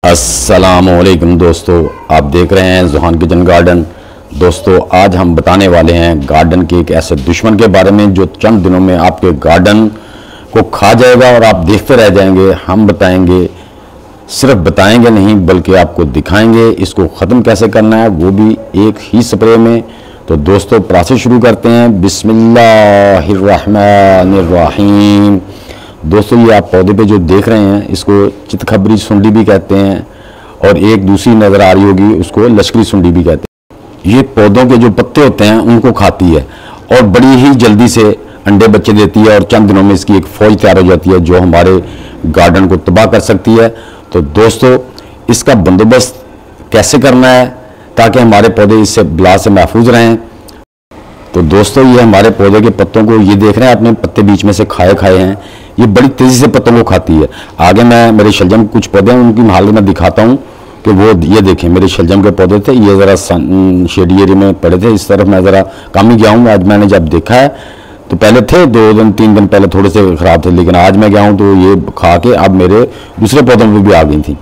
अस्सलामुअलैकुम दोस्तों, आप देख रहे हैं ज़ुहान किचन गार्डन। दोस्तों, आज हम बताने वाले हैं गार्डन के एक ऐसे दुश्मन के बारे में जो चंद दिनों में आपके गार्डन को खा जाएगा और आप देखते रह जाएंगे। हम बताएंगे, सिर्फ बताएंगे नहीं बल्कि आपको दिखाएंगे इसको ख़त्म कैसे करना है, वो भी एक ही स्प्रे में। तो दोस्तों, प्रोसेस शुरू करते हैं। बिस्मिल्लाहिर्रहमानिर्रहीम। दोस्तों, ये आप पौधे पे जो देख रहे हैं इसको चितखबरी सुंडी भी कहते हैं और एक दूसरी नज़र आ रही होगी उसको लश्करी सुंडी भी कहते हैं। ये पौधों के जो पत्ते होते हैं उनको खाती है और बड़ी ही जल्दी से अंडे बच्चे देती है और चंद दिनों में इसकी एक फौज तैयार हो जाती है जो हमारे गार्डन को तबाह कर सकती है। तो दोस्तों, इसका बंदोबस्त कैसे करना है ताकि हमारे पौधे इससे बला से महफूज रहें। तो दोस्तों, ये हमारे पौधे के पत्तों को ये देख रहे हैं, अपने पत्ते बीच में से खाए हैं। ये बड़ी तेजी से पत्तों को खाती है। आगे मैं मेरे शलजम कुछ पौधे हैं उनकी हालत में दिखाता हूँ कि वो ये देखें, मेरे शलजम के पौधे थे, ये ज़रा शेडी एरिया में पड़े थे। इस तरफ मैं ज़रा कम ही गया हूँ। आज मैंने जब देखा है तो पहले थे 2 दिन 3 दिन पहले थोड़े से ख़राब थे, लेकिन आज मैं गया हूँ तो ये खा के अब मेरे दूसरे पौधों में भी आ गई थी।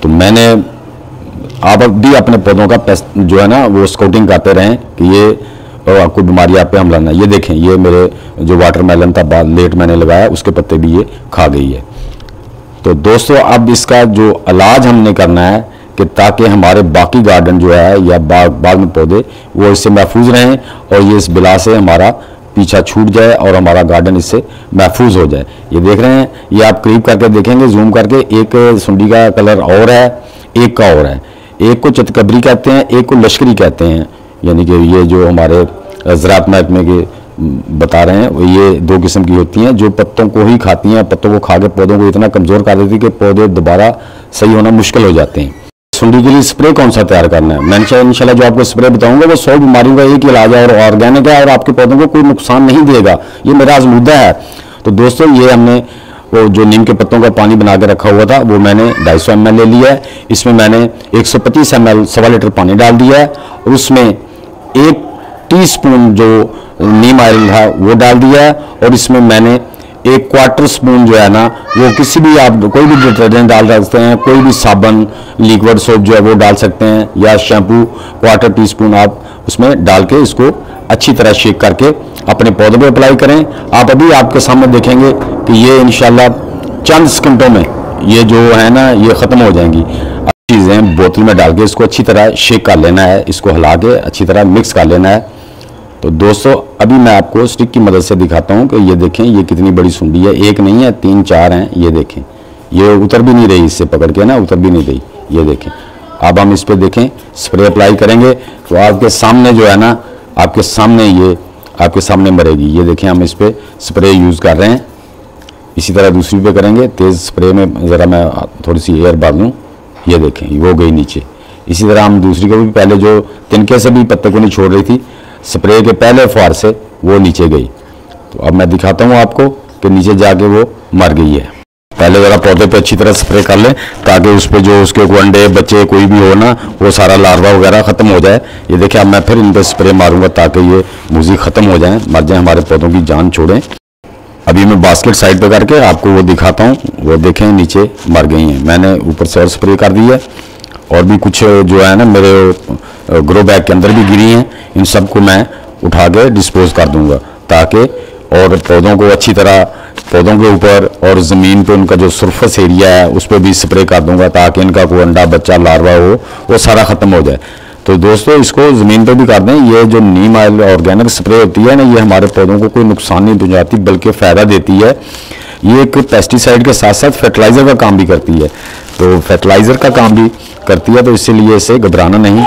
तो मैंने आप भी अपने पौधों का पेस्ट जो है ना वो स्काउटिंग करते रहें कि ये कोई बीमारी आप पे हमला ना। ये देखें, ये मेरे जो वाटरमेलन था लेट मैंने लगाया उसके पत्ते भी ये खा गई है। तो दोस्तों, अब इसका जो इलाज हमने करना है कि ताकि हमारे बाकी गार्डन जो है या बाग में पौधे वो इससे महफूज रहें और ये इस बिला से हमारा पीछा छूट जाए और हमारा गार्डन इससे महफूज हो जाए। ये देख रहे हैं, ये आप करीब करके देखेंगे जूम करके, एक सुंडी का कलर और है, एक का और है। एक को चितकबरी कहते हैं, एक को लश्करी कहते हैं। यानी कि ये जो हमारे ज़राअत महकमे के बता रहे हैं, ये 2 किस्म की होती हैं जो पत्तों को ही खाती हैं। पत्तों को खा के पौधों को इतना कमज़ोर कर देती है कि पौधे दोबारा सही होना मुश्किल हो जाते हैं। सुंडी के लिए स्प्रे कौन सा तैयार करना है, मैं इंशाल्लाह जो आपको स्प्रे बताऊंगा वो 100 बीमारियों का एक ही इलाज है और ऑर्गेनिक है और आपके पौधों को कोई नुकसान नहीं देगा। ये मेरा आजमूदा है। तो दोस्तों, ये हमने वो जो नीम के पत्तों का पानी बना के रखा हुआ था वो मैंने 250 ml ले लिया है। इसमें मैंने 125 ml 1.25 लीटर पानी डाल दिया है और उसमें 1 टीस्पून जो नीम ऑयल था वो डाल दिया है और इसमें मैंने 1/4 स्पून जो है ना वो किसी भी आप कोई भी डिटर्जेंट डाल सकते हैं, कोई भी साबुन लिक्विड सोप जो है वो डाल सकते हैं या शैम्पू 1/4 टीस्पून आप उसमें डाल के इसको अच्छी तरह शेक करके अपने पौधों पे अप्लाई करें। आप अभी आपके सामने देखेंगे कि ये इंशाल्लाह चंद सेकंडों में ये जो है ना ये ख़त्म हो जाएंगी। चीज़ें बोतल में डाल के इसको अच्छी तरह शेक कर लेना है, इसको हिला के अच्छी तरह मिक्स कर लेना है। तो दोस्तों, अभी मैं आपको स्टिक की मदद से दिखाता हूँ कि ये देखें ये कितनी बड़ी सुंडी है। एक नहीं है, 3-4 हैं। ये देखें, ये उतर भी नहीं रही, इससे पकड़ के ना उतर भी नहीं रही। ये देखें, अब हम इस पर देखें स्प्रे अप्लाई करेंगे तो आपके सामने जो है ना आपके सामने ये आपके सामने मरेगी। ये देखें, हम इस पर स्प्रे यूज़ कर रहे हैं। इसी तरह दूसरी पे करेंगे। तेज़ स्प्रे में ज़रा मैं थोड़ी सी एयर भर लूँ। ये देखें, वो गई नीचे। इसी तरह हम दूसरी को भी, पहले जो तिनके से भी पत्ते को नहीं छोड़ रही थी, स्प्रे के पहले फवार से वो नीचे गई। तो अब मैं दिखाता हूँ आपको कि नीचे जाके वो मर गई है। पहले ज़रा पौधे पे अच्छी तरह स्प्रे कर लें ताकि उस पर जो उसके अंडे बच्चे कोई भी हो ना वो सारा लार्वा वगैरह ख़त्म हो जाए। ये देखिए, अब मैं फिर इन पर स्प्रे मारूंगा ताकि ये मूजी ख़त्म हो जाए, मर जाए, हमारे पौधों की जान छोड़ें। अभी मैं बास्केट साइड पे करके आपको वो दिखाता हूँ। वो देखें, नीचे मर गई हैं। मैंने ऊपर से और स्प्रे कर दी है और भी कुछ जो है ना मेरे ग्रो बैग के अंदर भी गिरी हैं। इन सब को मैं उठा के डिस्पोज कर दूंगा ताकि और पौधों को अच्छी तरह पौधों के ऊपर और ज़मीन पे उनका जो सरफेस एरिया है उस पर भी स्प्रे कर दूंगा ताकि इनका कोई अंडा बच्चा लार्वा हो वो सारा ख़त्म हो जाए। तो दोस्तों, इसको ज़मीन पे भी कर दें। ये जो नीम ऑयल ऑर्गेनिक स्प्रे होती है ना, ये हमारे पौधों को कोई नुकसान नहीं पहुँचाती बल्कि फ़ायदा देती है। ये एक पेस्टिसाइड के साथ साथ फर्टिलाइज़र का काम भी करती है। तो फर्टिलाइज़र का काम भी करती है, तो इसीलिए इसे घबराना नहीं।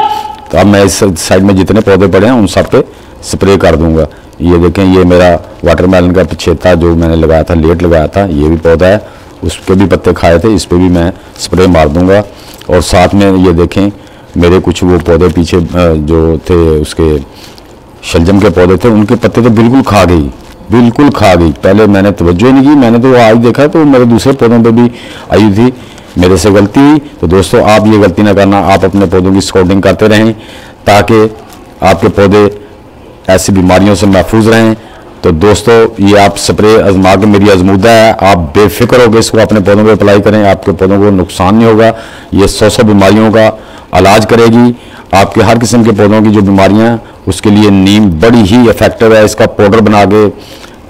तो अब मैं इस साइड में जितने पौधे पड़े हैं उन सब पे स्प्रे कर दूंगा। ये देखें, ये मेरा वाटरमेलन का पिछेता जो मैंने लगाया था, लेट लगाया था, ये भी पौधा है, उसके भी पत्ते खाए थे, इस पर भी मैं स्प्रे मार दूंगा। और साथ में ये देखें मेरे कुछ वो पौधे पीछे जो थे उसके शलजम के पौधे थे, उनके पत्ते तो बिल्कुल खा गई, बिल्कुल खा गई। पहले मैंने तवज्जो ही नहीं की, मैंने तो आज देखा तो मेरे दूसरे पौधों पे भी आई थी, मेरे से गलती हुई। तो दोस्तों, आप ये गलती ना करना, आप अपने पौधों की स्काउटिंग करते रहें ताकि आपके पौधे ऐसी बीमारियों से महफूज रहें तो दोस्तों ये आप स्प्रे आजमा के, मेरी आजमूदा है, आप बेफिक्र होकर इसको अपने पौधों पे अप्लाई करें, आपके पौधों को नुकसान नहीं होगा। ये 100 बीमारियों का इलाज करेगी। आपके हर किस्म के पौधों की जो बीमारियां हैं उसके लिए नीम बड़ी ही इफेक्टिव है। इसका पाउडर बना के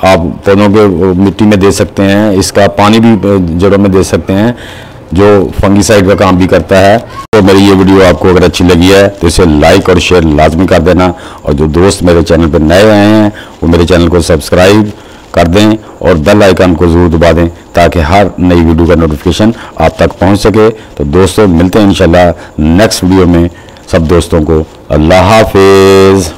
आप पौधों के मिट्टी में दे सकते हैं, इसका पानी भी जड़ों में दे सकते हैं, जो फंगीसाइड का काम भी करता है। तो मेरी ये वीडियो आपको अगर अच्छी लगी है तो इसे लाइक और शेयर लाजमी कर देना, और जो दोस्त मेरे चैनल पर नए आए हैं वो मेरे चैनल को सब्सक्राइब कर दें और बेल आइकन को ज़रूर दबा दें ताकि हर नई वीडियो का नोटिफिकेशन आप तक पहुंच सके। तो दोस्तों मिलते हैं इंशाल्लाह नेक्स्ट वीडियो में। सब दोस्तों को अल्लाह हाफिज़।